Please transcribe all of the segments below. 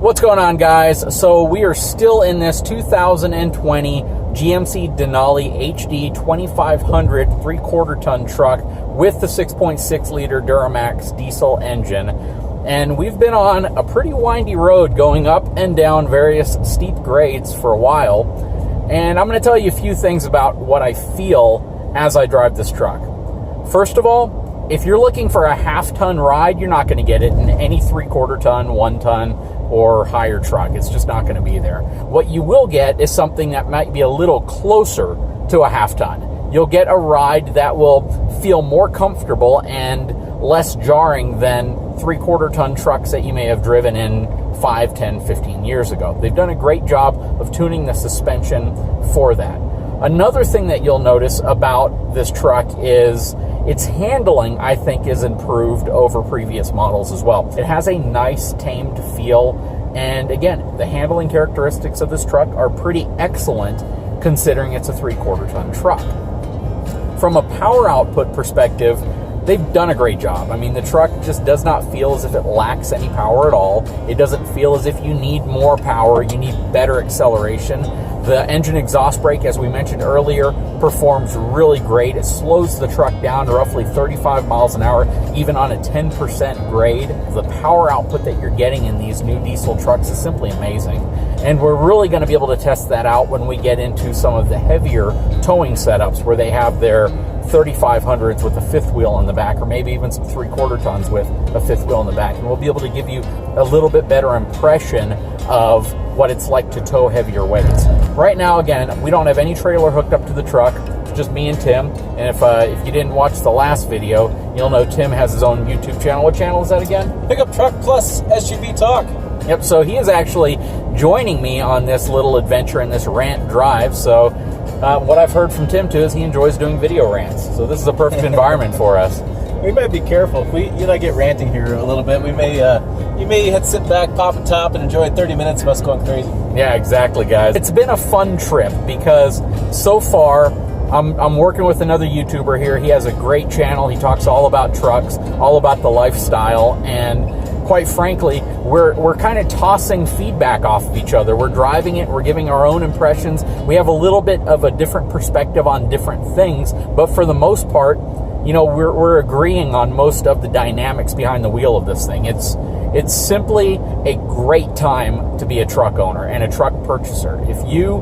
What's going on, guys? So we are still in this 2020 GMC Denali HD 2500 3/4 ton truck with the 6.6 liter Duramax diesel engine. And we've been on a pretty windy road going up and down various steep grades for a while. And I'm going to tell you a few things about what I feel as I drive this truck. First of all, if you're looking for a half-ton ride, you're not going to get it in any 3/4 ton, 1 ton, or higher truck. It's just not going to be there. What you will get is something that might be a little closer to a half-ton. You'll get a ride that will feel more comfortable and less jarring than 3/4 ton trucks that you may have driven in 5, 10, 15 years ago. They've done a great job of tuning the suspension for that. Another thing that you'll notice about this truck is its handling, I think, is improved over previous models as well. It has a nice tamed feel, and again, the handling characteristics of this truck are pretty excellent considering it's a 3/4 ton truck. From a power output perspective, they've done a great job. I mean, the truck just does not feel as if it lacks any power at all. It doesn't feel as if you need more power, you need better acceleration. The engine exhaust brake, as we mentioned earlier, performs really great. It slows the truck down to roughly 35 miles an hour, even on a 10% grade. The power output that you're getting in these new diesel trucks is simply amazing. And we're really going to be able to test that out when we get into some of the heavier towing setups where they have their 3500s with a fifth wheel in the back, or maybe even some 3/4 tons with a fifth wheel in the back. And we'll be able to give you a little bit better impression of what it's like to tow heavier weights. Right now, again, we don't have any trailer hooked up to the truck. It's just me and Tim. And if you didn't watch the last video, you'll know Tim has his own YouTube channel. What channel is that again? Pickup Truck Plus SUV Talk. Yep, so he is actually joining me on this little adventure in this rant drive. So what I've heard from Tim, too, is he enjoys doing video rants. So this is a perfect environment for us. We might be careful. If you and I get ranting here a little bit, we may you may have to sit back, pop a top, and enjoy 30 minutes of us going crazy. Yeah, exactly, guys. It's been a fun trip because so far I'm working with another YouTuber here. He has a great channel. He talks all about trucks, all about the lifestyle, and quite frankly, we're kind of tossing feedback off of each other. We're driving it, we're giving our own impressions. We have a little bit of a different perspective on different things, but for the most part, you know, we're agreeing on most of the dynamics behind the wheel of this thing. It's simply a great time to be a truck owner and a truck purchaser. If you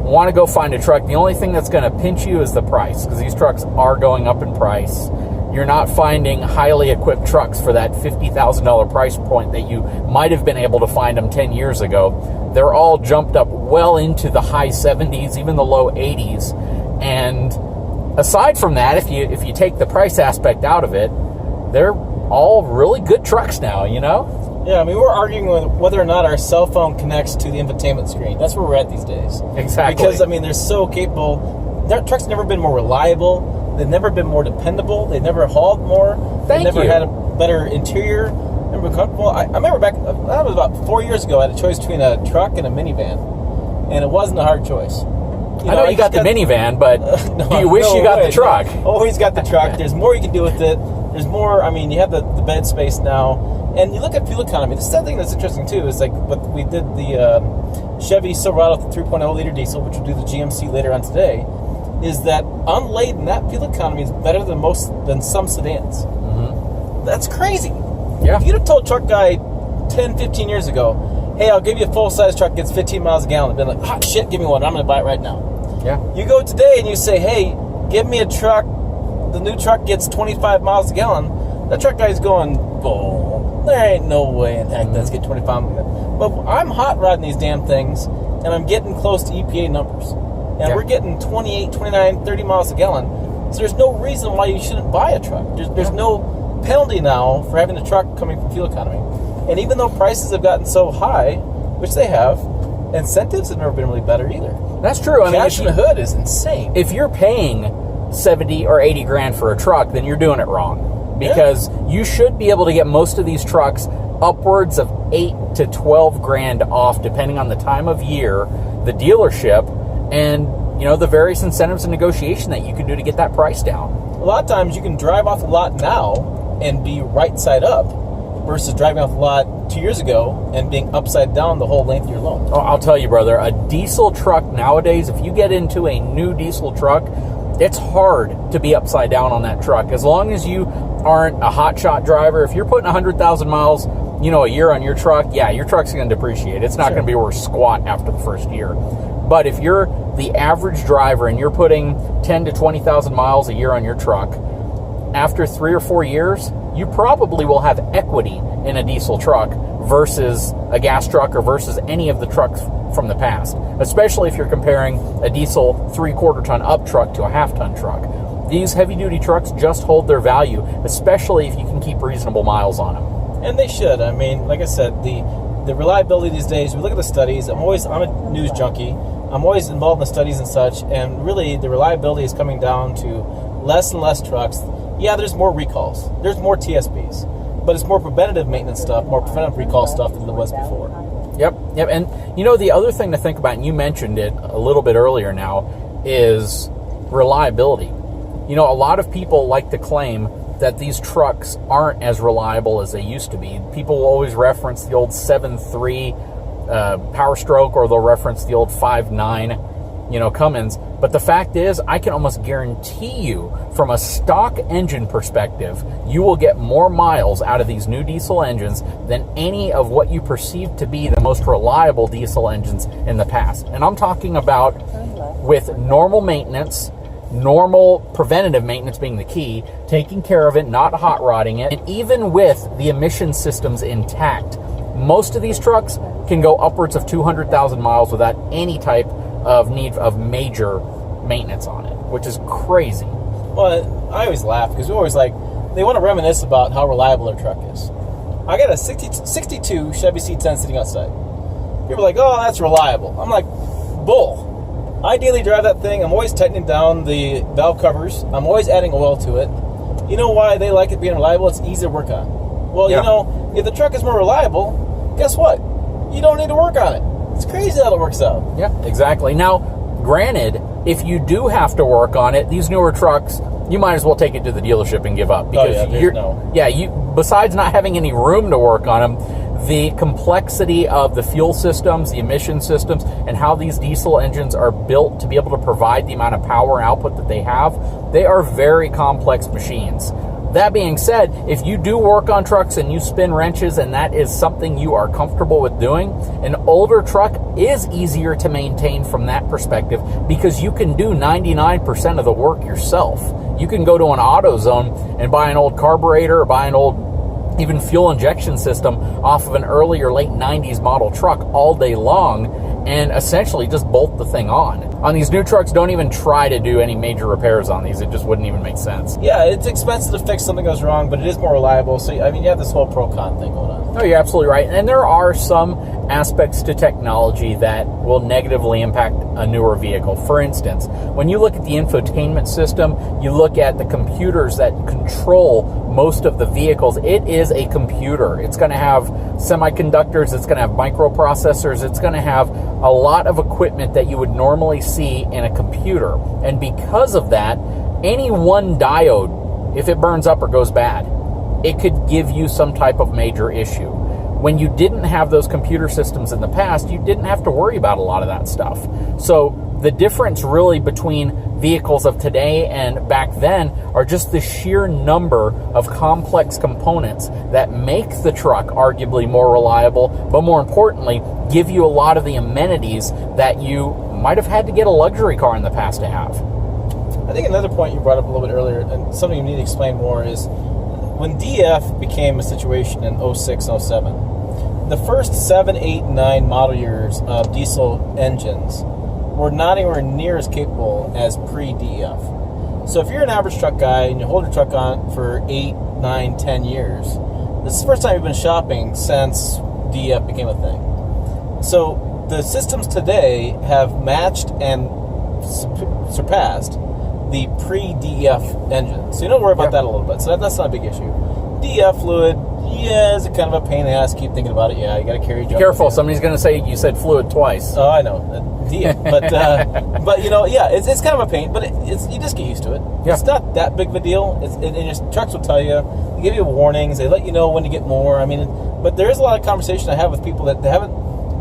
want to go find a truck, the only thing that's going to pinch you is the price, because these trucks are going up in price. You're not finding highly equipped trucks for that $50,000 price point that you might have been able to find them 10 years ago. They're all jumped up well into the high 70s, even the low 80s. And aside from that, if you take the price aspect out of it, they're all really good trucks now, you know? Yeah, I mean, we're arguing with whether or not our cell phone connects to the infotainment screen. That's where we're at these days. Exactly. Because, I mean, they're so capable. Their trucks have never been more reliable. They've never been more dependable. They've never hauled more. They've never had a better interior. Never comfortable. I remember back, that was about 4 years ago, I had a choice between a truck and a minivan. And it wasn't a hard choice. I know you got the minivan, but do you wish you got the truck? Always got the truck. There's more you can do with it. There's more, I mean, you have the bed space now. And you look at fuel economy. The second thing that's interesting, too, is like what we did the Chevy Silverado with the 3.0 liter diesel, which we'll do the GMC later on today, is that unladen, that fuel economy is better than some sedans. Mm-hmm. That's crazy. Yeah. If you'd have told truck guy 10, 15 years ago, hey, I'll give you a full-size truck, gets 15 miles a gallon, I've been like, hot shit, give me one. I'm going to buy it right now. Yeah. You go today and you say, hey, give me a truck. The new truck gets 25 miles a gallon. That truck guy's going, bull. There ain't no way in heck that's get 25 miles a gallon. But I'm hot rodding these damn things, and I'm getting close to EPA numbers. And we're getting 28, 29, 30 miles a gallon. So there's no reason why you shouldn't buy a truck. There's no penalty now for having a truck coming from fuel economy. And even though prices have gotten so high, which they have, incentives have never been really better either. That's true. I mean, cash in the hood is insane. If you're paying 70 or 80 grand for a truck, then you're doing it wrong. Because you should be able to get most of these trucks upwards of 8 to 12 grand off, depending on the time of year, the dealership, and you know the various incentives and negotiation that you can do to get that price down. A lot of times you can drive off the lot now and be right side up versus driving off the lot 2 years ago and being upside down the whole length of your load? Oh, I'll tell you, brother, a diesel truck nowadays, if you get into a new diesel truck, it's hard to be upside down on that truck. As long as you aren't a hotshot driver, if you're putting 100,000 miles, a year on your truck, yeah, your truck's going to depreciate. It's not going to be worth squat after the first year. But if you're the average driver and you're putting 10 to 20,000 miles a year on your truck, after 3 or 4 years, you probably will have equity in a diesel truck versus a gas truck or versus any of the trucks from the past, especially if you're comparing a diesel 3/4 ton up truck to a half-ton truck. These heavy-duty trucks just hold their value, especially if you can keep reasonable miles on them. And they should. I mean, like I said, the reliability these days, we look at the studies. I'm a news junkie. I'm always involved in the studies and such, and really the reliability is coming down to less and less trucks. Yeah, there's more recalls. There's more TSBs. But it's more preventative maintenance stuff, more preventive recall stuff than there was before. Yep. And, the other thing to think about, and you mentioned it a little bit earlier now, is reliability. A lot of people like to claim that these trucks aren't as reliable as they used to be. People will always reference the old 7.3 Power Stroke, or they'll reference the old 5.9, Cummins. But the fact is, I can almost guarantee you, from a stock engine perspective, you will get more miles out of these new diesel engines than any of what you perceive to be the most reliable diesel engines in the past. And I'm talking about with normal maintenance, normal preventative maintenance being the key, taking care of it, not hot rodding it, and even with the emission systems intact, most of these trucks can go upwards of 200,000 miles without any type of need of major maintenance on it, which is crazy. Well, I always laugh because we always they want to reminisce about how reliable their truck is. I got a 62 Chevy C10 sitting outside. People are like, oh, that's reliable. I'm like, bull. I daily drive that thing. I'm always tightening down the valve covers. I'm always adding oil to it. You know why they like it being reliable? It's easy to work on. Well, yeah. If the truck is more reliable, guess what? You don't need to work on it. It's crazy how it works out. Yeah, exactly. Now, granted, if you do have to work on it, these newer trucks, you might as well take it to the dealership and give up. Because besides not having any room to work on them, the complexity of the fuel systems, the emission systems, and how these diesel engines are built to be able to provide the amount of power output that they have, they are very complex machines. That being said, if you do work on trucks and you spin wrenches and that is something you are comfortable with doing, an older truck is easier to maintain from that perspective because you can do 99% of the work yourself. You can go to an AutoZone and buy an old carburetor or buy an old even fuel injection system off of an early or late 90s model truck all day long and essentially just bolt the thing on. On these new trucks, don't even try to do any major repairs on these. It just wouldn't even make sense. Yeah, it's expensive to fix something goes wrong, but it is more reliable. So, you have this whole pro-con thing going on. No, you're absolutely right. And there are some aspects to technology that will negatively impact a newer vehicle. For instance, when you look at the infotainment system, you look at the computers that control most of the vehicles, it is a computer. It's going to have semiconductors, it's going to have microprocessors, it's going to have a lot of equipment that you would normally see in a computer. And because of that, any one diode, if it burns up or goes bad, it could give you some type of major issue. When you didn't have those computer systems in the past, you didn't have to worry about a lot of that stuff. So the difference really between vehicles of today and back then are just the sheer number of complex components that make the truck arguably more reliable, but more importantly, give you a lot of the amenities that you might have had to get a luxury car in the past to have. I think another point you brought up a little bit earlier, and something you need to explain more, is when DF became a situation in 06, 07, the first 7, 8, 9 model years of diesel engines were not anywhere near as capable as pre-DEF. So if you're an average truck guy and you hold your truck on for 8, 9, 10 years, this is the first time you've been shopping since DEF became a thing. So the systems today have matched and surpassed the pre-DEF engine. So you don't worry about that a little bit. So that's not a big issue. DEF fluid, yeah, is it kind of a pain in the ass? Keep thinking about it. Yeah, you got to carry. Be careful. Somebody's going to say you said fluid twice. Oh, I know. idea. But you know, yeah, it's kind of a pain, but it's you just get used to it. Yeah. It's not that big of a deal. And your trucks will tell you, they give you warnings, they let you know when to get more. I mean, but there is a lot of conversation I have with people that they haven't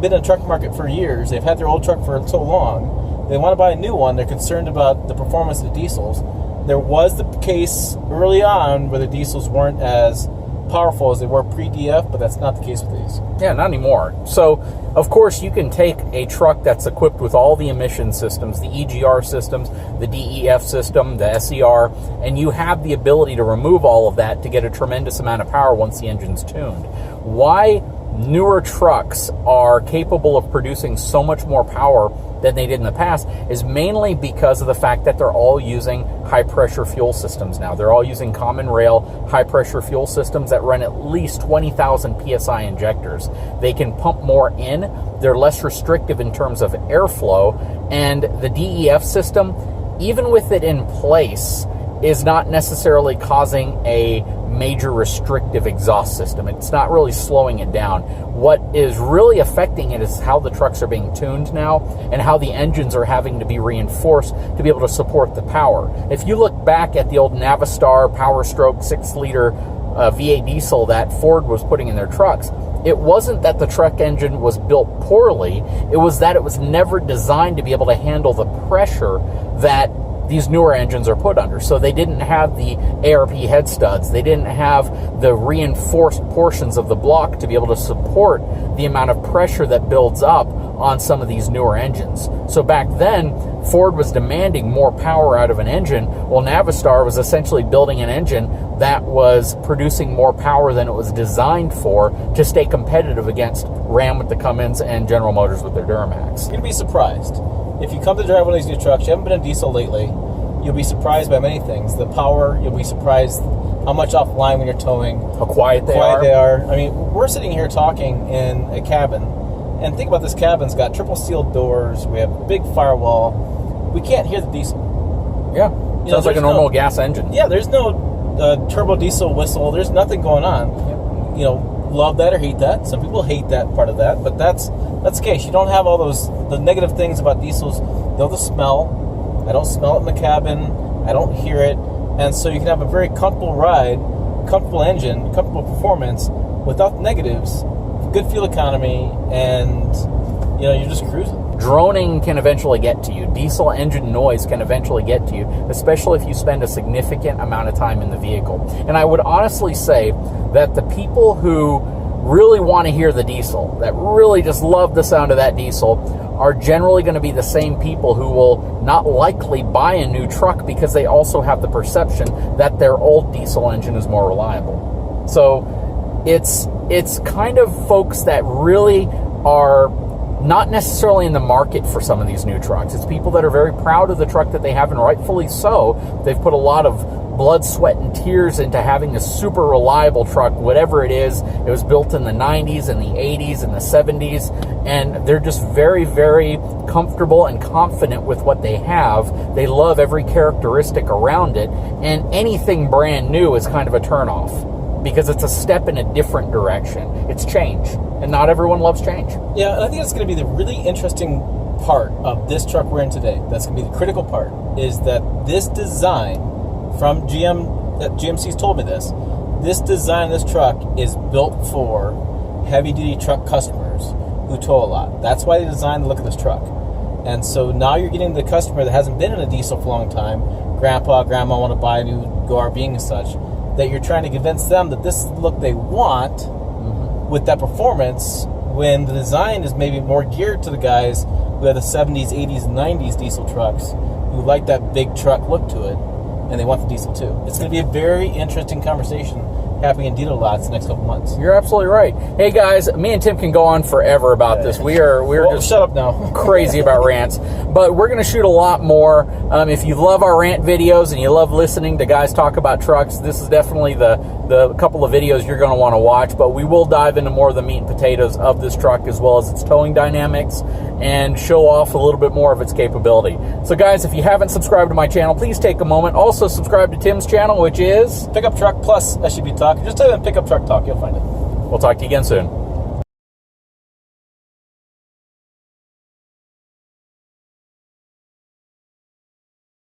been in the truck market for years. They've had their old truck for so long. They want to buy a new one. They're concerned about the performance of the diesels. There was the case early on where the diesels weren't as powerful as they were pre-DF, but that's not the case with these. Yeah, not anymore. So, of course, you can take a truck that's equipped with all the emission systems, the EGR systems, the DEF system, the SER, and you have the ability to remove all of that to get a tremendous amount of power once the engine's tuned. Why newer trucks are capable of producing so much more power than they did in the past is mainly because of the fact that they're all using high-pressure fuel systems now. They're all using common rail high-pressure fuel systems that run at least 20,000 PSI injectors. They can pump more in. They're less restrictive in terms of airflow. And the DEF system, even with it in place, is not necessarily causing a major restrictive exhaust system. It's not really slowing it down. What is really affecting it is how the trucks are being tuned now and how the engines are having to be reinforced to be able to support the power. If you look back at the old Navistar Power Stroke 6-liter V8 diesel that Ford was putting in their trucks, it wasn't that the truck engine was built poorly, it was that it was never designed to be able to handle the pressure that these newer engines are put under. So they didn't have the ARP head studs. They didn't have the reinforced portions of the block to be able to support the amount of pressure that builds up on some of these newer engines. So back then, Ford was demanding more power out of an engine, while Navistar was essentially building an engine that was producing more power than it was designed for to stay competitive against Ram with the Cummins and General Motors with their Duramax. You're going to be surprised. If you come to drive one of these new trucks, you haven't been in diesel lately, you'll be surprised by many things. The power, you'll be surprised how much offline when you're towing. How quiet they are. I mean, we're sitting here talking in a cabin, and think about this cabin's got triple sealed doors, we have a big firewall, we can't hear the diesel. Yeah, sounds like a normal gas engine. Yeah, there's no turbo diesel whistle, there's nothing going on. Yeah. You know, love that or hate that. Some people hate that part of that, but that's the case. You don't have all the negative things about diesels. They'll the smell. I don't smell it in the cabin. I don't hear it. And so you can have a very comfortable ride, comfortable engine, comfortable performance without the negatives, good fuel economy, and you know, you're just cruising. Droning can eventually get to you. Diesel engine noise can eventually get to you, especially if you spend a significant amount of time in the vehicle. And I would honestly say that the people who really want to hear the diesel, that really just love the sound of that diesel, are generally going to be the same people who will not likely buy a new truck because they also have the perception that their old diesel engine is more reliable. So it's kind of folks that really are not necessarily in the market for some of these new trucks. It's people that are very proud of the truck that they have, and rightfully so. They've put a lot of blood, sweat, and tears into having a super reliable truck, whatever it is. It was built in the 90s and the 80s and the 70s, and they're just very, very comfortable and confident with what they have. They love every characteristic around it, and anything brand new is kind of a turnoff because it's a step in a different direction. It's change, and not everyone loves change. Yeah, and I think it's going to be the really interesting part of this truck we're in today. That's going to be the critical part, is that this design from GM, that GMC's told me this design of this truck is built for heavy-duty truck customers who tow a lot. That's why they designed the look of this truck. And so now you're getting the customer that hasn't been in a diesel for a long time, grandpa, grandma want to buy a new Go RV and such, that you're trying to convince them that this is the look they want with that performance, when the design is maybe more geared to the guys who have the 70s, 80s, and 90s diesel trucks, who like that big truck look to it, and they want the diesel too. It's going to be a very interesting conversation happening in dealer lots the next couple months. You're absolutely right. Hey guys, me and Tim can go on forever about this. We're just shut up now. crazy about rants, but we're going to shoot a lot more. If you love our rant videos and you love listening to guys talk about trucks, this is definitely the couple of videos you're going to want to watch. But we will dive into more of the meat and potatoes of this truck, as well as its towing dynamics, and show off a little bit more of its capability. So guys, if you haven't subscribed to my channel, please take a moment. Also subscribe to Tim's channel, which is Pickup Truck Plus SUV Talk. Just type in Pickup Truck Talk, you'll find it. We'll talk to you again soon.